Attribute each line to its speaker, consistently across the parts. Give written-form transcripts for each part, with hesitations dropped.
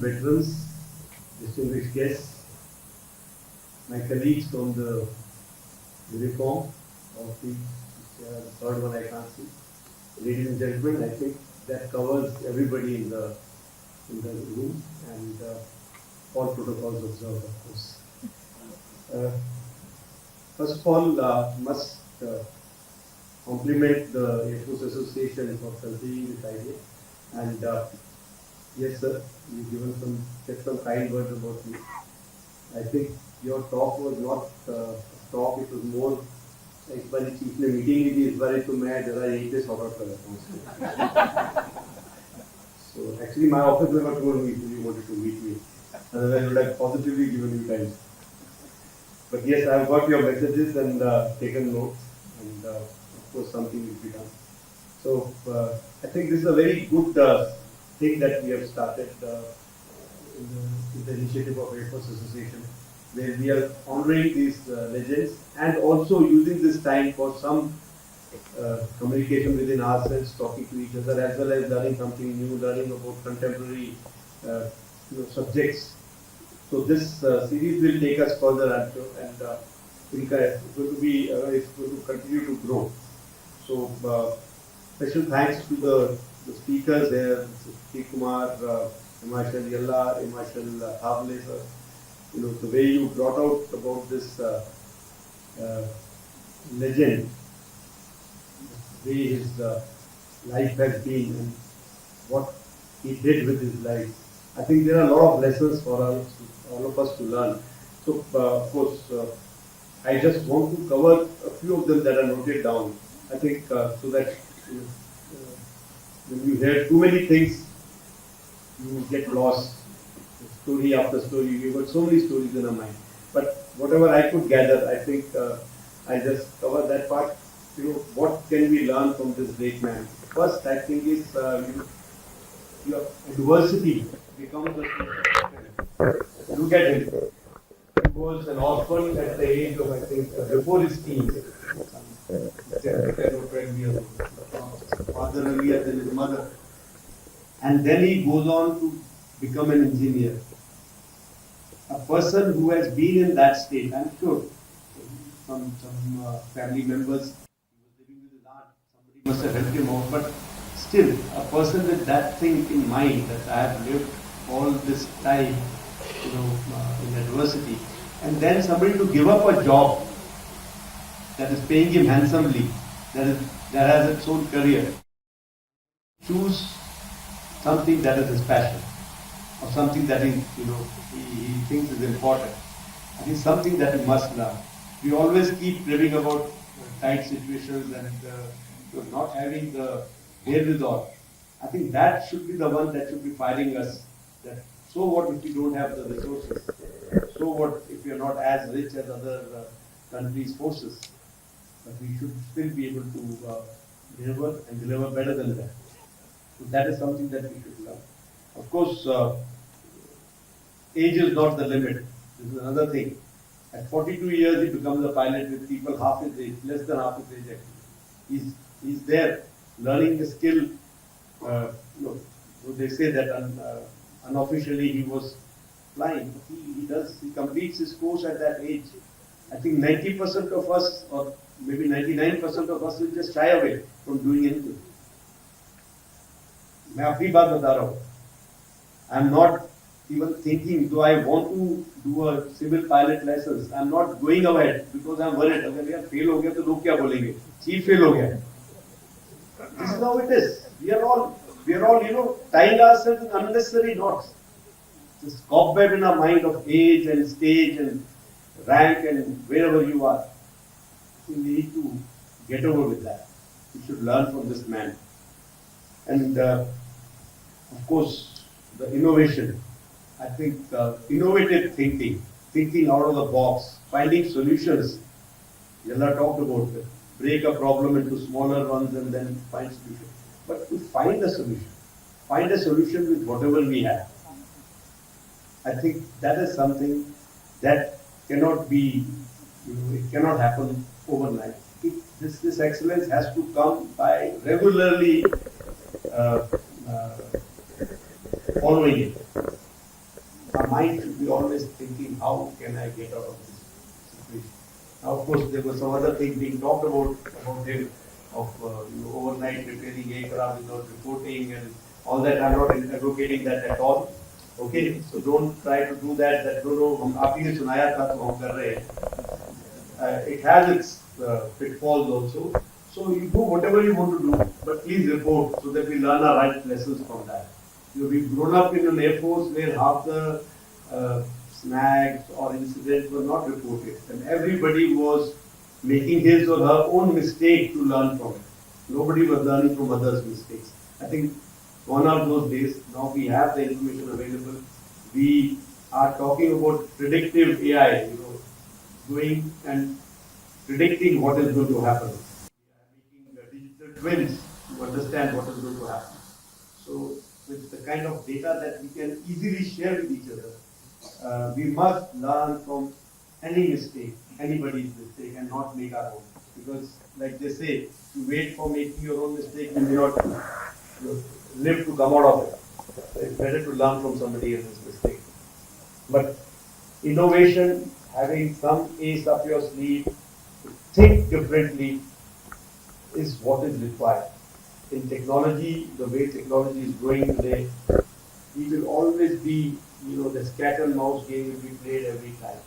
Speaker 1: veterans, distinguished guests, my colleagues from the uniform of the third one I can't see. Ladies and gentlemen, I think that covers everybody in the room, and all protocols observed, of course. First of all, must compliment the Air Force Association for conceiving this idea. And yes, sir, you've said some kind words about me. I think your talk was not a talk; it was more. इस बार chief ने meeting ली थी, इस बार तो मैं जरा यहीं पे sort out कर लेता हूँ. So actually, my office never told me if you wanted to meet me. Otherwise, I would have positively given you time. But yes, I have got your messages and taken notes, and of course, something will be done. So I think this is a very good thing that we have started in the initiative of Air Force Association, where we are honoring these legends and also using this time for some communication within ourselves, talking to each other, as well as learning something new, learning about contemporary subjects. So this series will take us further, I'm sure, and it's going to continue to grow. So special thanks to the speakers there, Sri Kumar, Marshal, Marshal, Havle, the way you brought out about this legend, the way his life has been and what he did with his life. I think there are a lot of lessons for all of us to learn. So, of course, I just want to cover a few of them that are noted down. I think so that when you hear too many things, you get lost. Story after story, we've got so many stories in our mind. But whatever I could gather, I think I just cover that part. What can we learn from this great man? First, I think is your adversity becomes a strength. Look at him. He was an orphan at the age of, I think, before his teens. 10 or 12 years old. Father earlier than his mother. And then he goes on to become an engineer. A person who has been in that state, I'm sure some family members, he was living with his aunt, somebody must have helped him out, but still, a person with that thing in mind, that I have lived all this time, in adversity, and then somebody to give up a job that is paying him handsomely, that has its own career, choose something that is his passion, or something that he thinks is important. I think something that we must learn. We always keep raving about tight situations and not having the wherewithal. I think that should be the one that should be firing us. That so what if we don't have the resources? So what if we are not as rich as other countries' forces? But we should still be able to deliver and deliver better than that. So that is something that we should learn. Of course, age is not the limit. This is another thing. At 42 years, he becomes a pilot with people half his age, less than half his age actually. He's there, learning the skill. They say that unofficially he was flying. He completes his course at that age. I think 90% of us, or maybe 99% of us, will just shy away from doing anything. मैं अपनी बात बता रहा हूँ. I'm not even thinking, do I want to do a civil pilot lessons? I'm not going ahead because I'm worried. अगर यार fail हो गया तो लोग क्या बोलेंगे? Chief fail हो गया. This is how it is. We are all tying ourselves in unnecessary knots. This cobweb in our mind of age and stage and rank and wherever you are. We need to get over with that. We should learn from this man. And of course, the innovation. I think innovative thinking out of the box, finding solutions. Yalla talked about it. Break a problem into smaller ones and then find solution. But to find a solution with whatever we have. I think that is something that cannot be, it cannot happen overnight. This excellence has to come by regularly following it. our mind should be always thinking, how can I get out of this situation? Now, of course, there was some other thing being talked about him, of overnight repairing aircraft without reporting and all that. I'm not advocating that at all. Okay, so don't try to do that. That no, हम आप ही ने सुनाया था तो हम कर रहे हैं. It has its pitfalls also. So you do whatever you want to do, but please report so that we learn our right lessons from that. We've grown up in an air force where half the snags or incidents were not reported, and everybody was making his or her own mistake to learn from it. Nobody was learning from others' mistakes. I think gone are those days. Now we have the information available. We are talking about predictive AI, doing and predicting what is going to happen. We are making digital twins to understand what is going to happen. So, with the kind of data that we can easily share with each other, we must learn from any mistake, anybody's mistake, and not make our own. Because, like they say, you wait for making your own mistake, you may not live to come out of it. It's better to learn from somebody else's mistake. But innovation, having some ace up your sleeve, think differently, is what is required. In technology, the way technology is growing today, we will always be, this cat and mouse game will be played every time.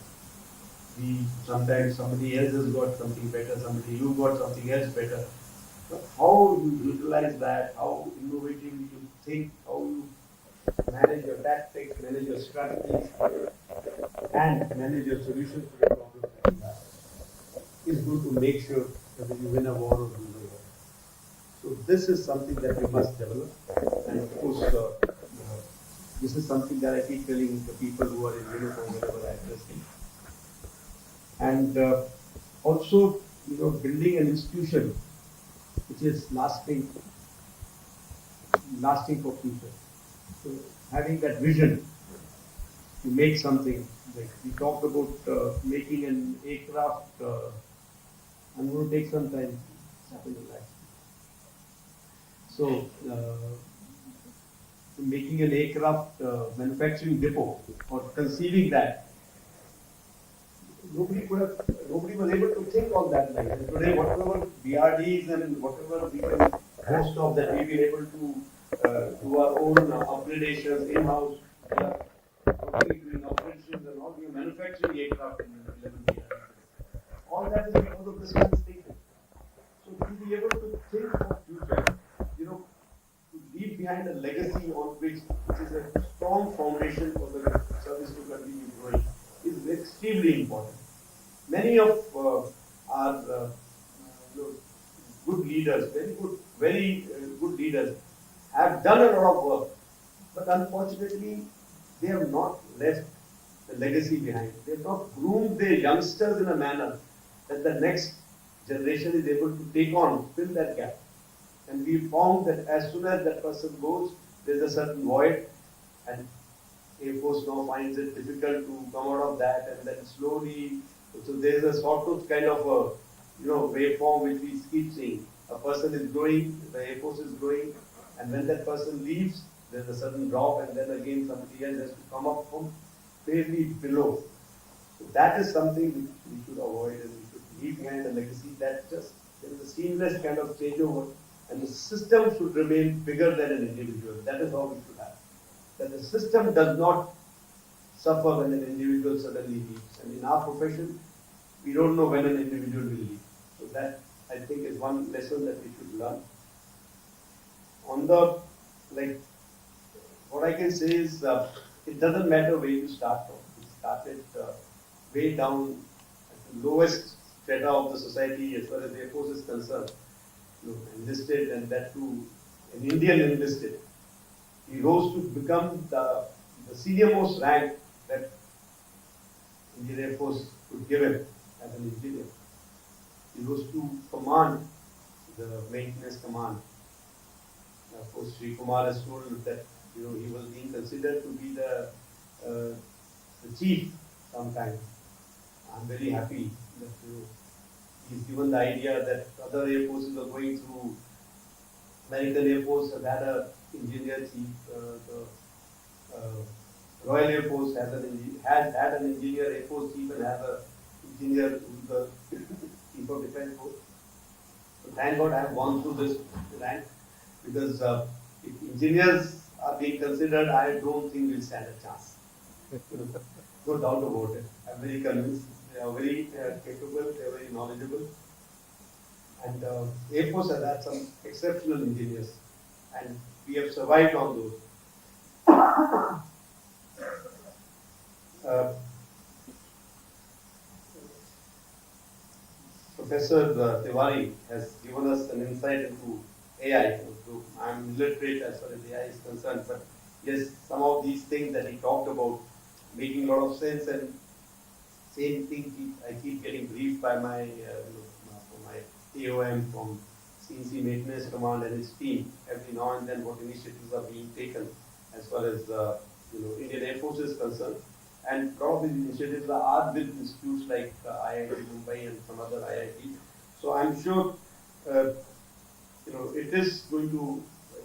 Speaker 1: Sometimes somebody else has got something better, you got something else better. But how you utilize that, how innovatively you think, how you manage your tactics, manage your strategies, and manage your solutions to the problems that you have, is going to make sure that you win a war or lose a war. So this is something that we must develop, and of course, this is something that I keep telling the people who are in uniform whenever I address them. And also, building an institution which is lasting for future. So having that vision to make something, like we talked about making an aircraft. I'm going to take some time. It's happened in life. So, making an aircraft manufacturing depot or conceiving that, nobody was able to think on that line. And today, whatever BRDs and whatever we can boast of, that we've been able to do our own upgradations in-house, doing operations and all, we are manufacturing aircraft in 11 BRDs. All that is because of this one statement. So to be able to think of future, to leave behind a legacy on which is a strong foundation for the service to continue growing, is extremely important. Many of our good leaders, very good leaders, have done a lot of work, but unfortunately, they have not left the legacy behind. They have not groomed their youngsters in a manner that the next generation is able to take on, fill that gap. And we found that as soon as that person goes, there's a certain void, and Air Force now finds it difficult to come out of that, and then slowly, so there's a sawtooth kind of a waveform which we keep seeing. A person is growing, the Air Force is growing, and when that person leaves, there's a sudden drop, and then again somebody else has to come up from fairly below. So that is something which we should avoid, and we should leave behind a legacy that just there is a seamless kind of changeover, and the system should remain bigger than an individual. That is how we should have. That the system does not suffer when an individual suddenly leaves. And in our profession, we don't know when an individual will leave. So that, I think, is one lesson that we should learn. On the, what I can say is, it doesn't matter where you start from. We started way down at the lowest strata of the society as far as the Air Force is concerned. Enlisted, and that too, an Indian enlisted. He rose to become the senior most rank that Indian Air Force could give him as an engineer. He rose to command the maintenance command. Of course, Sri Kumar has told that he was being considered to be the chief sometime. I'm very happy that he's given the idea that other air forces are going through. American Air Force has had a engineer chief, the Royal Air Force has had an engineer. Air Force even has an engineer who's the chief of defense force. So thank God I have gone through this rank because if engineers are being considered, I don't think we'll stand a chance. No doubt about it. I'm very convinced. They are very capable. They are very knowledgeable. And Air Force has had some exceptional engineers, and we have survived on those. Uh, Professor Tiwari has given us an insight into AI. So I'm literate as far as AI is concerned, but yes, some of these things that he talked about making a lot of sense, and same thing I keep getting briefed by my from my AOM from CNC Maintenance Command and his team every now and then what initiatives are being taken as far as Indian Air Force is concerned. And a lot of these initiatives are with institutes like IIT Mumbai and some other IITs. So I'm sure it is going to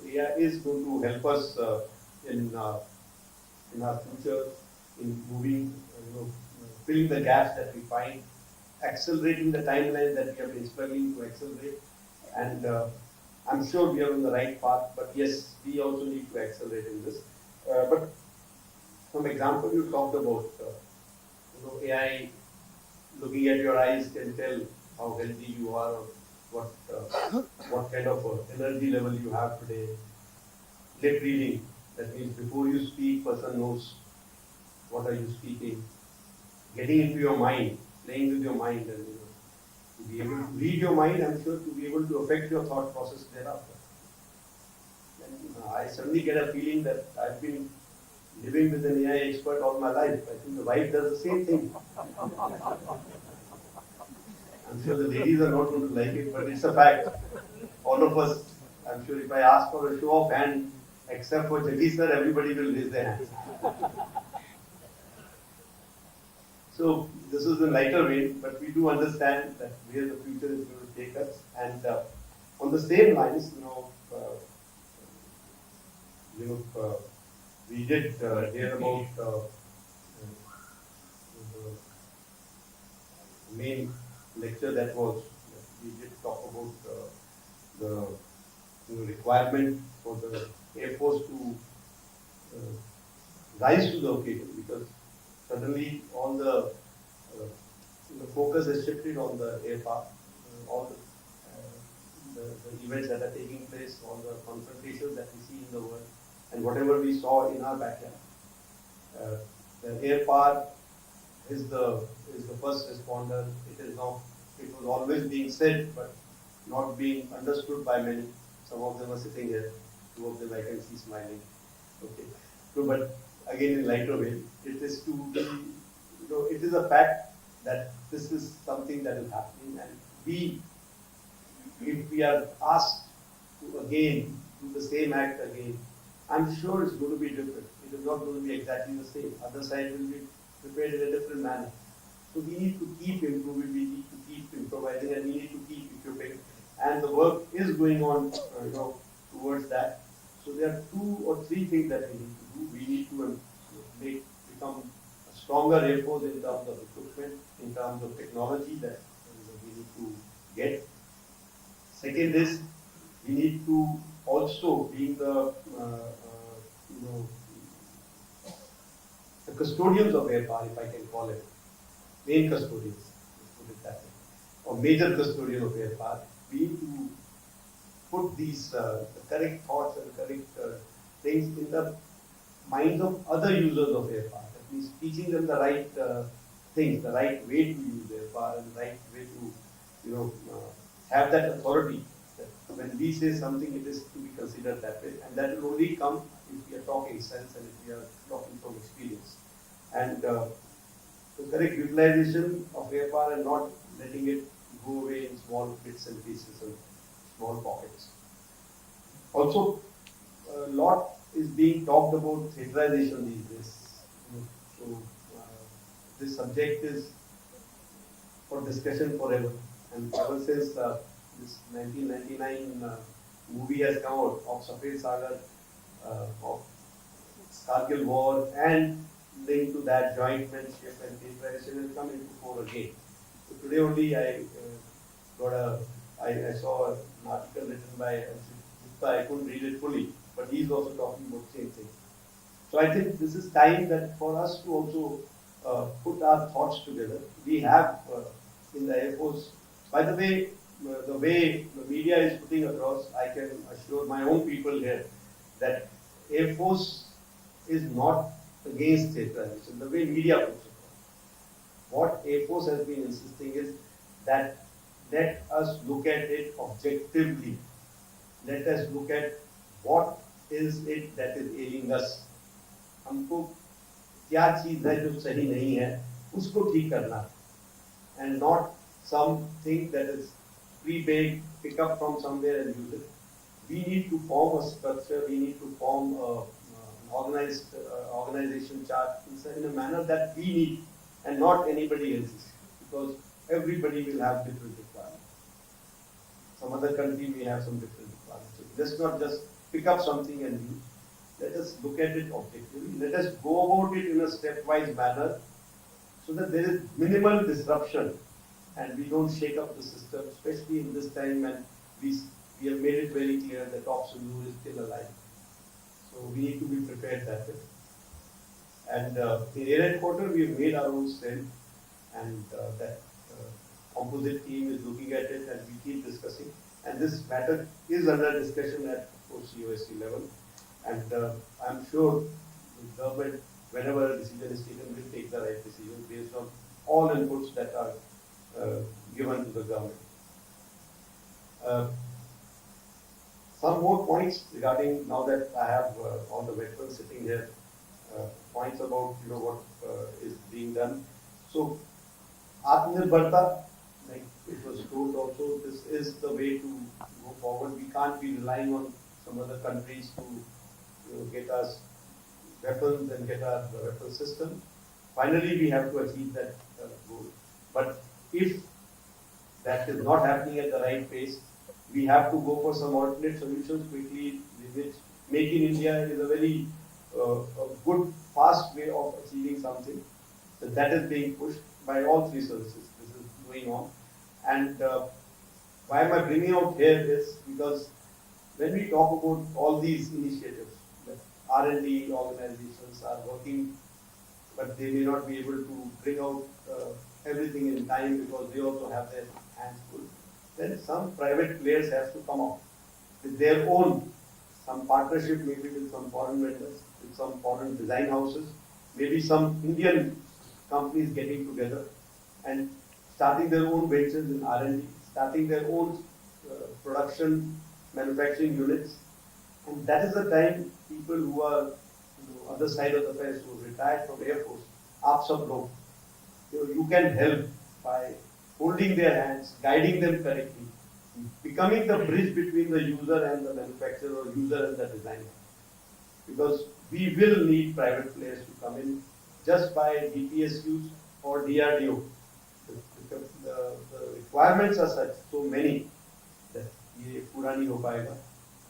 Speaker 1: AI is going to help us in our future in moving, filling the gaps that we find, accelerating the timeline that we have been struggling to accelerate. And I'm sure we are on the right path, but yes, we also need to accelerate in this. But some example you talked about, AI looking at your eyes can tell how healthy you are or what kind of energy level you have today. Lip reading, that means before you speak, person knows what are you speaking. Getting into your mind, playing with your mind, and to be able to read your mind, I'm sure to be able to affect your thought process thereafter. And I suddenly get a feeling that I've been living with an AI expert all my life. I think the wife does the same thing. I'm sure the ladies are not going to like it, but it's a fact. All of us, I'm sure if I ask for a show of hand, except for Jagdish sir, everybody will raise their hands. So this is a lighter vein, but we do understand that where the future is going to take us. And on the same lines, we did hear about the main lecture that was. We did talk about the requirement for the Air Force to rise to the occasion, because suddenly all the focus is shifted on the air power, all the events that are taking place, all the confrontations that we see in the world, and whatever we saw in our backyard. The air power is the first responder. It was always being said, but not being understood by many. Some of them are sitting here. Two of them I can see smiling. Okay. So, but again in lighter way, it is to be, it is a fact that this is something that is happening, and if we are asked to again do the same act again, I'm sure it's going to be different. It is not going to be exactly the same. Other side will be prepared in a different manner. So we need to keep improving, we need to keep improvising, and we need to keep equipping. And the work is going on, towards that. So there are 2 or 3 things that we need to do. We need to become a stronger Air Force in terms of equipment, in terms of technology that we need to get. Second is we need to also being the custodians of air power, if I can call it, main custodians, let's put it that way, or major custodian of air power, we need to put these the correct thoughts and correct things in the minds of other users of air power. That means teaching them the right things, the right way to use air power, and the right way to have that authority. That when we say something, it is to be considered that way, and that will only come if we are talking sense and if we are talking from experience. And the correct utilization of air power and not letting it go away in small bits and pieces and small pockets. Also, a lot is being talked about theaterization these days. So, this subject is for discussion forever. And ever since this 1999 movie has come out of Safed Sagar, of Kargil War, and linked to that jointmanship and paperization will come into fore again. So today only I saw an article written by Gupta. I couldn't read it fully, but he's also talking about the same thing. So I think this is time that for us to also put our thoughts together. We have in the Air Force, by the way the media is putting across, I can assure my own people here that Air Force is not against theatralization, the way media puts it. What Air Force has been insisting is that let us look at it objectively. Let us look at what is it that is ailing us. हमको क्या चीज है जो सही नहीं है उसको ठीक करना and not something that is pre-baked, pick up from somewhere and use it. We need to form a structure, we need to form an organized organization chart in a manner that we need and not anybody else's, because everybody will have different requirements. Some other country may have some different requirements. So let's not just pick up something and use. Let us look at it objectively. Let us go about it in a stepwise manner so that there is minimal disruption and we don't shake up the system, especially in this time when we have made it very clear that Option U is still alive. So we need to be prepared that way. And in Air Headquarters, we have made our own strength, and that composite team is looking at it, and we keep discussing. And this matter is under discussion at COSC level. And I'm sure the government, whenever a decision is taken, will take the right decision based on all inputs that are given to the government. Some more points regarding, now that I have all the veterans sitting here, points about what is being done. So, Atmanirbharta, like it was told also, this is the way to go forward. We can't be relying on some other countries to get us weapons and get our weapon system. Finally, we have to achieve that goal. But if that is not happening at the right pace, we have to go for some alternate solutions quickly, which Make in India is a very a good, fast way of achieving something. So that is being pushed by all three services. This is going on. And why am I bringing out here is because when we talk about all these initiatives, that R&D organizations are working, but they may not be able to bring out everything in time because they also have their hands full. Then some private players have to come up with their own, some partnership maybe with some foreign vendors, with some foreign design houses, maybe some Indian companies getting together and starting their own ventures in R&D, starting their own production, manufacturing units. And that is the time people who are other side of the fence, who retired from Air Force, aap sab log, you can help by holding their hands, guiding them correctly, becoming the bridge between the user and the manufacturer, or user and the designer. Because we will need private players to come in just by DPSUs or DRDO. The requirements are such, so many, that ये पूरा नहीं हो पाएगा.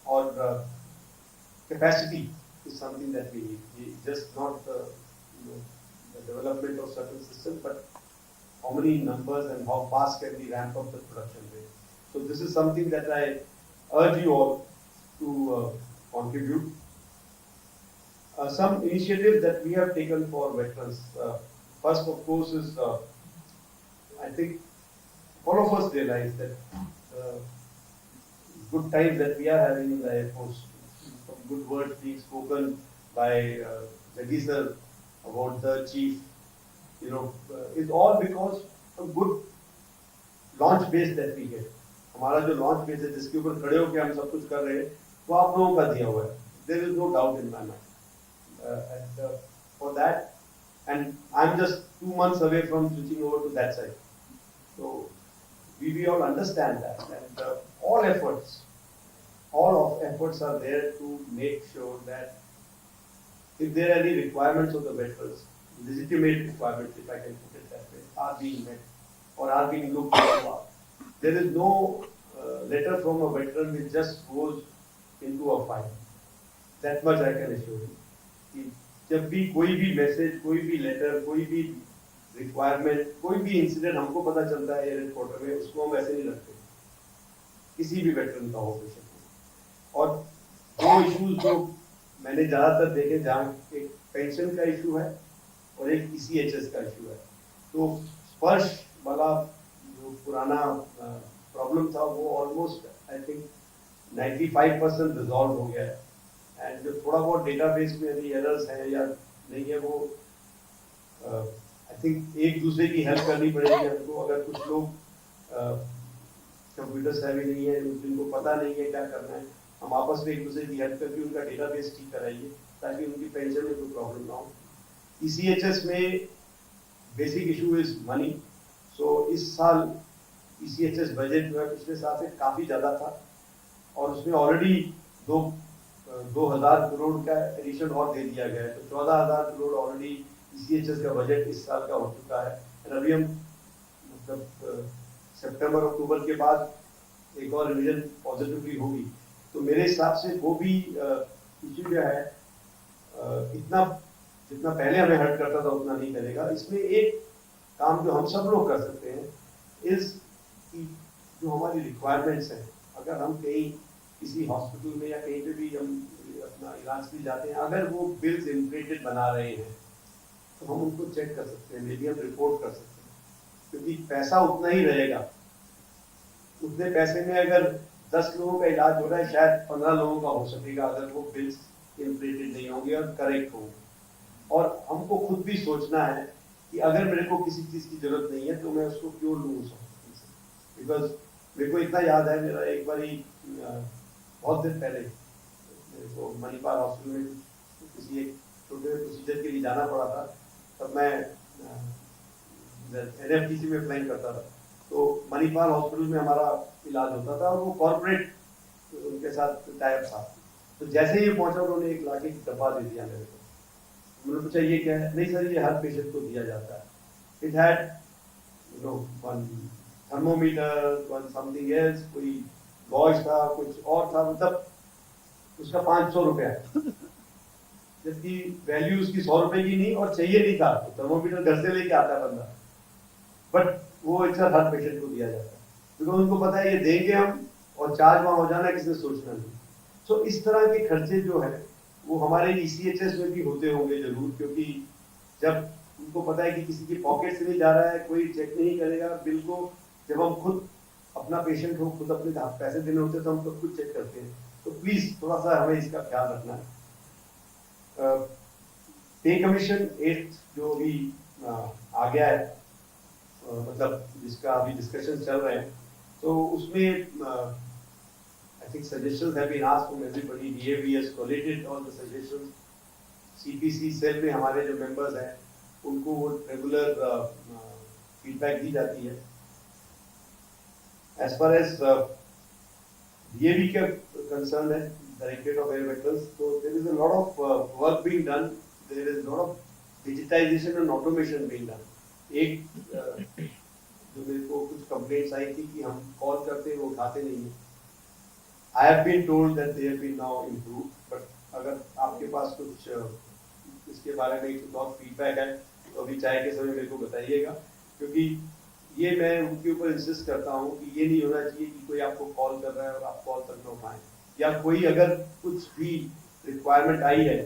Speaker 1: Or capacity is something that we need. Just not the development of certain systems, but how many numbers and how fast can we ramp up the production rate. So this is something that I urge you all to contribute. Some initiatives that we have taken for veterans. First, of course, is I think all of us realize that good times that we are having in the Air Force, some good words being spoken by Jaggi sir about the chief, is all because of good launch base that we get. हमारा जो launch base है जिसके ऊपर खड़े होकर हम सब कुछ कर रहे हैं, वो आप लोगों का दिया हुआ है. There is no doubt in my mind. And for that, and I'm just 2 months away from switching over to that side. So we all understand that, and all efforts are there to make sure that if there are any requirements of the veterans, legitimate requirements, if I can put it that way, are being met or are being looked into. There is no letter from a veteran which just goes into a file. That much I can assure you. जब भी कोई भी message, कोई भी letter, कोई भी requirement, कोई भी इंसिडेंट हमको पता चलता है एयर हेडक्वार्टर में, उसको हम ऐसे नहीं रखते, किसी भी वेटरन का हो बेशक। और दो इश्यूज जो मैंने ज़्यादातर देखे, जहाँ एक पेंशन का इशू है और एक ECHS का इशू है। तो स्पर्श वाला जो पुराना प्रॉब्लम था वो ऑलमोस्ट आई थिंक 95% रिजॉल्व हो गया है। एंड जो थोड़ा बहुत डेटाबेस में अभी एरर्स हैं या नहीं है, वो आई थिंक एक दूसरे की हेल्प करनी पड़ेगी हमको। अगर कुछ लोग कंप्यूटर सेवी नहीं है, जिनको पता नहीं है क्या करना है, हम आपस में एक दूसरे की हेल्प करके उनका डेटाबेस ठीक कराइए ताकि उनकी पेंशन में कोई प्रॉब्लम ना हो। ECHS में बेसिक इशू इज मनी। सो इस साल ECHS बजट जो है पिछले साल से काफ़ी ज़्यादा था, और उसमें ऑलरेडी 2000 करोड़ का एडिशन और दे दिया गया है। तो 14,000 करोड़ ऑलरेडी ECHS का बजट इस साल का हो चुका है। और अभी हम मतलब सितंबर अक्टूबर के बाद एक और रिवीजन पॉजिटिवली होगी, तो मेरे हिसाब से वो भी इशू जो है इतना जितना पहले हमें हर्ट करता था उतना नहीं करेगा। इसमें एक काम जो हम सब लोग कर सकते हैं इज कि जो हमारी रिक्वायरमेंट्स हैं, अगर हम कहीं किसी हॉस्पिटल में या कहीं पे भी हम अपना इलाज के लिए जाते हैं, अगर वो बिल्स इनफ्लेटेड बना रहे हैं तो हम उनको चेक कर सकते हैं, मे बी हम रिपोर्ट कर सकते हैं, क्योंकि पैसा उतना ही रहेगा। उतने पैसे में अगर 10 लोगों का इलाज हो रहा है, शायद 15 लोगों का हो सकेगा अगर वो बिल्स इनफ्लेटेड नहीं होंगे और करेक्ट होंगे। और हमको खुद भी सोचना है कि अगर मेरे को किसी चीज़ की जरूरत नहीं है तो मैं उसको क्यों लूँ उस हॉस्पिटल से। बिकॉज मेरे को इतना याद है, मेरा एक बार ही बहुत दिन पहले मेरे को मणिपाल हॉस्पिटल में किसी एक छोटे प्रोसीजर के लिए जाना पड़ा था। तब मैं NFTC में अप्लाई करता था, तो मणिपाल हॉस्पिटल में हमारा इलाज होता था और वो कॉर्पोरेट उनके साथ टाइप था। तो जैसे ही पहुंचा उन्होंने एक लाके डब्बा दे दिया मेरे को। मैंने पूछा ये क्या है? नहीं सर, ये हर पेशेंट को दिया जाता है। It had one thermometer, one something else, कोई गॉज था, कुछ और था, मतलब उसका 500 रुपया, जबकि वैल्यू उसकी 100 रुपए की नहीं और चाहिए नहीं था। तो थर्मोमीटर घर से लेके आता है बंदा, बट वो एक साथ हर पेशेंट को दिया जाता है क्योंकि उनको पता है ये देंगे हम और चार्ज वहां हो जाना है, किसी ने सोचना नहीं। सो इस तरह के खर्चे जो है वो हमारे ECHS में भी होते होंगे जरूर, क्योंकि जब उनको पता है कि किसी की पॉकेट से नहीं जा रहा है, कोई चेक नहीं करेगा बिल को। जब हम खुद अपना पेशेंट हो, खुद अपने पैसे देने होते हैं तो हम सब कुछ चेक करते हैं। तो प्लीज थोड़ा सा हमें इसका ख्याल रखना है। पे कमीशन 8 जो अभी आ गया है, मतलब जिसका अभी डिस्कशन चल रहे हैं, तो उसमें I think suggestions have been asked from everybody. DAV has collated all the suggestions. CPC cell में हमारे जो मेंबर्स हैं उनको वो रेगुलर फीडबैक दी जाती है। As far as DAV का कंसर्न है, डायरेक्टरेट ऑफ एयर वेटरन्स, तो there is a lot of work being done. There is a lot of digitization and automation being done. एक जो मेरे को कुछ कंप्लेंट्स आई थी कि हम कॉल करते हैं वो उठाते नहीं है। I have been told that they have been now improved, but अगर आपके पास कुछ इसके बारे में कुछ और फीडबैक है तो अभी चाय के समय मेरे को बताइएगा, क्योंकि ये मैं उनके ऊपर इंसिस्ट करता हूँ कि ये नहीं होना चाहिए कि कोई आपको कॉल कर रहा है और आप कॉल तक ना उठाएं, या कोई अगर कुछ भी रिक्वायरमेंट आई है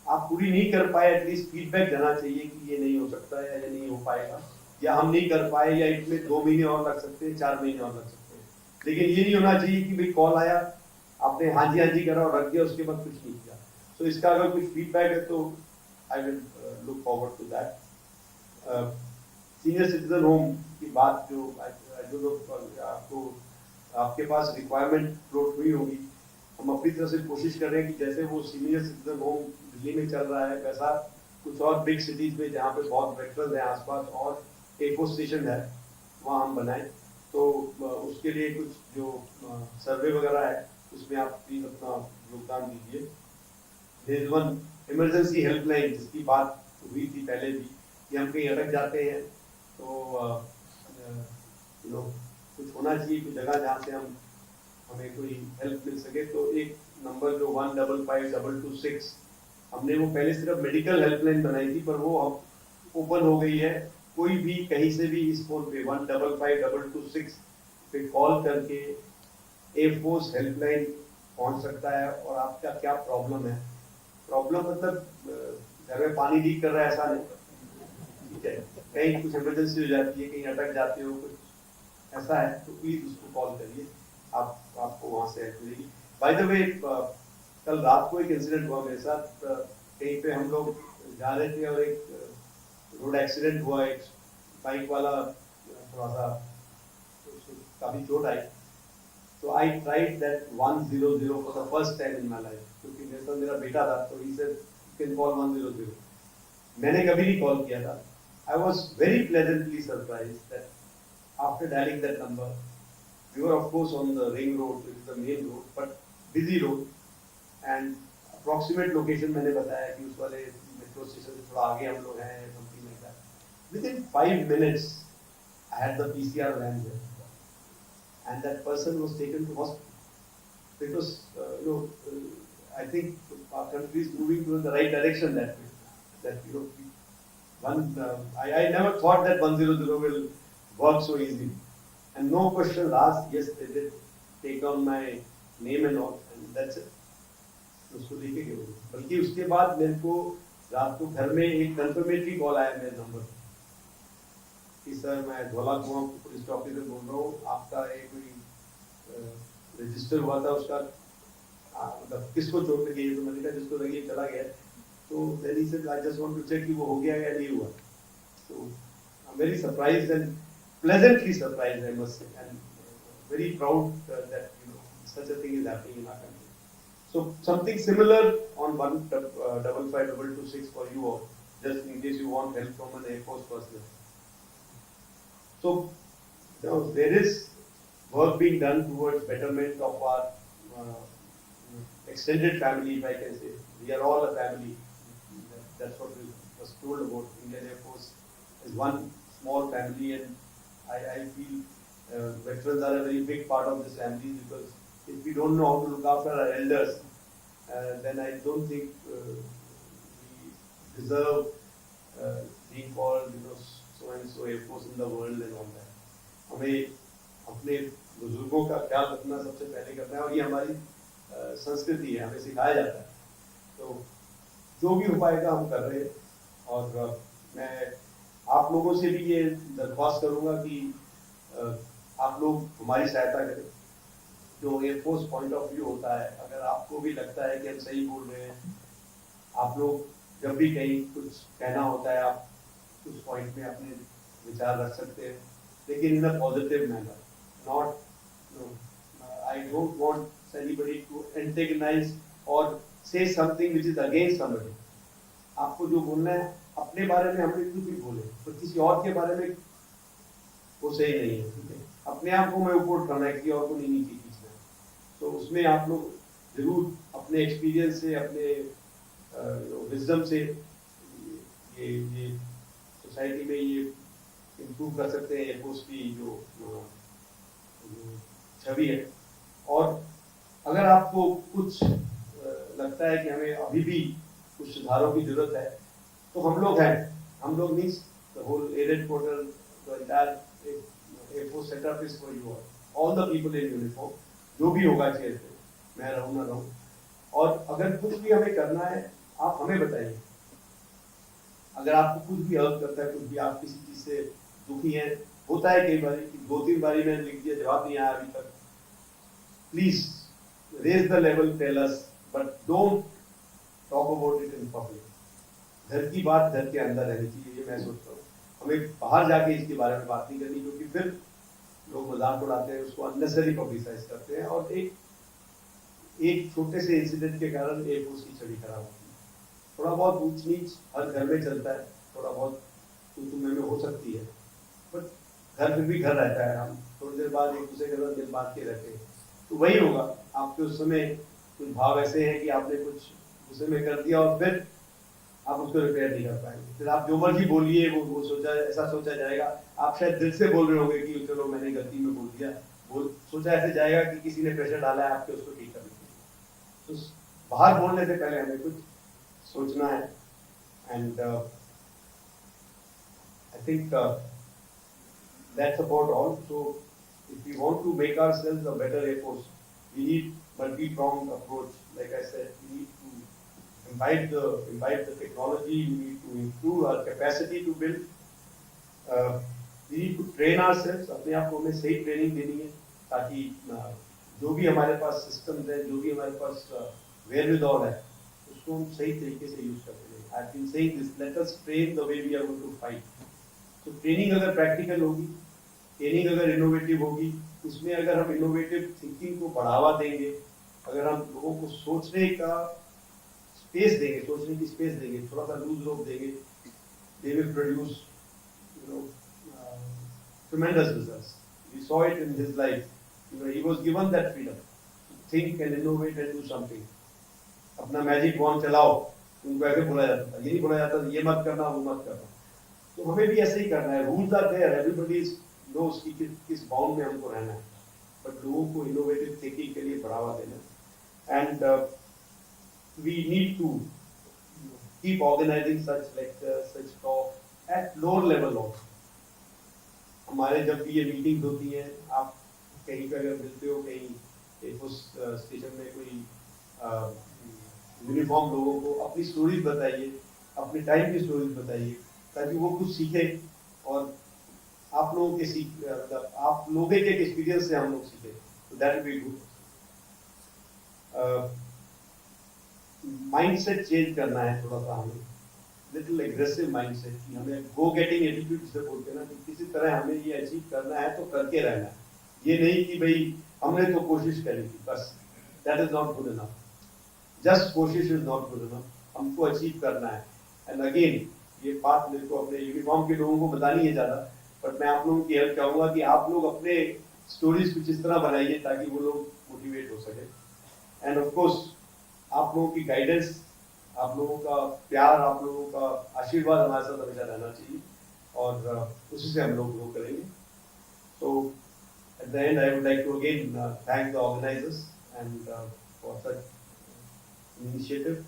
Speaker 1: आप पूरी नहीं कर पाए, एटलीस्ट फीडबैक देना चाहिए कि ये नहीं हो सकता है या ये नहीं हो पाएगा, या हम नहीं कर पाए, या इसमें 2 महीने और लग सकते हैं, 4 महीने और लग सकते हैं। लेकिन ये नहीं होना चाहिए कि भाई कॉल आया, आपने हाँ जी करा और रख दिया, उसके बाद कुछ नहीं किया। तो इसका अगर कुछ फीडबैक है तो I will look forward to that. Senior citizen home की बात जो आपको आपके पास रिक्वायरमेंट फ्लोट हुई होगी, हम अपनी तरफ से कोशिश कर रहे हैं कि जैसे वो सीनियर सिटीजन होम दिल्ली में चल रहा है, वैसा कुछ और बिग सिटीज में जहाँ पे बहुत वेटरन्स हैं आसपास और एको स्टेशन है वहाँ हम बनाएं। तो उसके लिए कुछ जो सर्वे वगैरह है उसमें आप प्लीज अपना योगदान दीजिए। There is one emergency helpline जिसकी बात हुई थी पहले भी, कि हम कहीं अटक जाते हैं तो कुछ होना चाहिए, कुछ जगह जहाँ से हमें कोई हेल्प मिल सके। तो एक नंबर जो 155226 हमने वो पहले सिर्फ मेडिकल हेल्पलाइन बनाई थी, पर वो अब ओपन हो गई है। कोई भी कहीं से भी इस फोन पे 155226 पे कॉल करके एयरफोर्स हेल्पलाइन पहुंच सकता है, और आपका क्या प्रॉब्लम है, प्रॉब्लम मतलब घर में पानी लीक कर रहा है ऐसा नहीं, ठीक है, कहीं कुछ इमरजेंसी हो जाती है, कहीं अटक जाते हो, कुछ ऐसा है तो प्लीज उसको कॉल करिए, आपको वहां से हेल्प मिलेगी। बाय द वे, कल रात को एक इंसिडेंट हुआ मेरे साथ। कहीं पे हम लोग जा रहे थे और एक रोड एक्सीडेंट हुआ, एक बाइक वाला थोड़ा सा काफी चोट आई। तो I tried that 100 for the first time in my life, क्योंकि मेरे साथ मेरा बेटा था, तो he said you can call 100। मैंने कभी नहीं कॉल किया था। I was very pleasantly surprise that after dialling that number, we were of course on the ring road, which is the main road, but busy road, and approximate location मैंने बताया कि उस वाले मेट्रो स्टेशन से थोड़ा आगे हम लोग हैं, something like that. Within 5 minutes, I had the PCR van there, and that person was taken to hospital. Because I think our country is moving to the right direction that way. I never thought that 100 will work so easily. And no questions asked. Yes, they did take down my name and all, and that's it. उसको लेके गए। बल्कि उसके बाद मेरे को रात को घर में एक कंफर्मेटरी कॉल आया मेरे नंबर कि सर मैं धौला कुआं पुलिस ऑफिसर बोल रहा हूँ, आपका एक कोई रजिस्टर हुआ था, उसका मतलब किसको चोट लगी है, तो मैंने कहा जिसको लगी चला गया। तो then he said I just want to check कि वो हो गया या नहीं हुआ। तो I am very surprised and pleasantly surprised, I must say, and very proud that such a thing is happening in our country. So something similar on 155226 for you all, just in case you want help from an Air Force personnel. So there is work being done towards betterment of our extended family, if I can say. We are all a family. That's what was told about Indian Air Force as one small family, and I feel veterans are a very big part of this family, because if we don't know how to look after our elders, then I don't think we deserve being called so and so Air Force in the world and all that. हमें अपने बुजुर्गों का ख्याल रखना सबसे पहले करना है, और ये हमारी संस्कृति है, हमें सिखाया जाता है। तो जो भी हो पाएगा हम कर रहे हैं, और मैं आप लोगों से भी ये दरख्वास्त करूंगा कि आप लोग हमारी सहायता करें। जो एयरफोर्स पॉइंट ऑफ व्यू होता है, अगर आपको भी लगता है कि हम सही बोल रहे हैं, आप लोग जब भी कहीं कुछ कहना होता है, आप उस पॉइंट में अपने विचार रख सकते हैं, लेकिन in a positive manner, not I don't want anybody to antagonise or say something which is against somebody. आपको जो बोलना है अपने बारे में, हमने कुछ भी बोले तो किसी और के बारे में वो सही नहीं है, ठीक है। अपने आप को मैं ऊपर उठाना है, किसी और को नहीं नीचे खींचना है। तो उसमें आप लोग जरूर अपने एक्सपीरियंस से, अपने विजडम से ये सोसाइटी में ये इम्प्रूव कर सकते हैं एयरफोर्स की जो छवि है। और अगर आपको कुछ लगता है कि हमें अभी भी कुछ सुधारों की जरूरत है, तो हम लोग हैं, हम लोग means the whole air headquarter, the entire air force setup is for you all the people in uniform, जो भी होगा चेयर पे, मैं रहूं ना रहूं। और अगर कुछ भी हमें करना है, आप हमें बताइए। अगर आपको कुछ भी हेल्प करता है, कुछ भी आप किसी चीज से दुखी हैं, होता है कई बार, 2-3 बारी मैंने लिख दिया, जवाब नहीं आया अभी तक, please raise the level, tell us, but don't talk about it in public. घर की बात घर के अंदर रहनी चाहिए, ये मैं सोचता हूँ। हमें बाहर जाके इसके बारे में बात नहीं करनी, क्योंकि फिर लोग मजाक उड़ाते हैं, उसको अननेसेसरी पब्लिसाइज करते हैं, और एक छोटे से इंसिडेंट के कारण एयरफोर्स की छवि खराब होती है। थोड़ा बहुत ऊंच नीच हर घर में चलता है, थोड़ा बहुत तुम्हें में हो सकती है, बट घर फिर भी घर रहता है। हम थोड़ी देर बाद एक दूसरे के साथ दिल बात के रहते हैं, तो वही होगा। आपके उस समय कुछ भाव ऐसे हैं कि आपने कुछ गुस्से में कर दिया, और फिर आप उसको रिपेयर नहीं कर पाएंगे। फिर आप जो मर्जी बोलिए, वो ऐसा सोचा जाएगा, आप शायद दिल से बोल रहे होंगे कि चलो मैंने गलती में बोल दिया, वो सोचा ऐसे जाएगा कि किसी ने प्रेशर डाला है आपके उसको ठीक करने के लिए। तो बाहर बोलने से पहले हमें कुछ सोचना है. And I think that's about all. So if we want to make ourselves a better Air Force, we need multi-pronged approach. Like I said, we need to imbibe the technology. We need to improve our capacity to build. We need to train ourselves. अपने आप को हमें सही training देनी है ताकि जो भी हमारे पास सिस्टम्स है, जो भी हमारे पास wherewithal है, उसको हम सही तरीके से यूज करते हैं. I've been saying this. Let us train the way we are going to fight. तो ट्रेनिंग अगर प्रैक्टिकल होगी, ट्रेनिंग अगर इनोवेटिव होगी, उसमें अगर हम इनोवेटिव थिंकिंग को बढ़ावा देंगे, अगर हम लोगों को सोचने का स्पेस देंगे, सोचने की स्पेस देंगे, थोड़ा सा लूज रोप देंगे, they will produce, you know, tremendous results. We saw it in his life. You know, he was given that freedom to think and innovate and do something. अपना मैजिक वॉन्ड चलाओ, उनको ऐसे बोला जाता था, ये नहीं बोला जाता ये मत करना, वो मत करना. तो हमें भी ऐसे ही करना है. Rules are there, everybody knows कि किस बाउंड में हमको रहना है, बट लोगों को इनोवेटिव थिंकिंग के लिए बढ़ावा देना. And we need to keep organising such lectures, such talk at lower level also. हमारे जब भी ये मीटिंग्स होती हैं, आप कहीं पर अगर मिलते हो, कहीं उस स्टेशन में कोई यूनिफॉर्म लोगों को अपनी स्टोरीज बताइए, अपने टाइम की स्टोरीज बताइए, ताकि वो कुछ सीखे और आप लोगों के आप लोगों के एक्सपीरियंस से हम लोग सीखे. तो that will be good. Mindset change करना है थोड़ा सा हमें, लिटिल एग्रेसिव माइंडसेट. कि हमें गो गेटिंग एटीट्यूड से बोलते हैं ना, कि किसी तरह हमें ये अचीव करना है तो करके रहना है. ये नहीं कि भाई हमने तो कोशिश करी थी बस. That is not good enough. Just कोशिश इज नॉट गुड इनफ. हमको अचीव करना है. एंड अगेन ये बात मेरे को अपने यूनिफॉर्म के लोगों को बतानी है ज़्यादा, बट मैं आप लोगों की हेल्प चाहूँगा कि आप लोग अपने स्टोरीज कुछ इस तरह बनाइए ताकि वो लोग मोटिवेट हो सके. एंड ऑफ कोर्स आप लोगों की गाइडेंस, आप लोगों का प्यार, आप लोगों का आशीर्वाद हमारे साथ हमेशा रहना चाहिए, और उसी से हम लोग ग्रो करेंगे. So at the end I would like to again thank the organisers and for such initiative.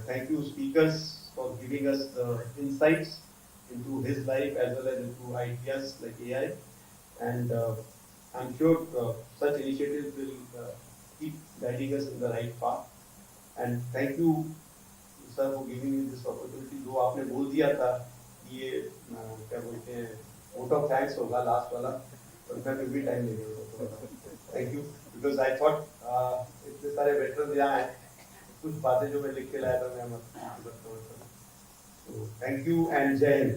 Speaker 1: Thank you speakers for giving us the insights into his life as well as into ideas like AI. And I'm sure such initiatives will keep guiding us in the right path. And thank you sir for giving me this opportunity. जो आपने बोल दिया था ये क्या बोलते हैं vote of thanks होगा लास्ट वाला, पर मैं फिर भी टाइम ले रहा. Thank you because I thought इतने सारे veterans यहाँ हैं, कुछ बातें जो मैं लिख के लाया था मैं मत. So thank you and जय हिंद.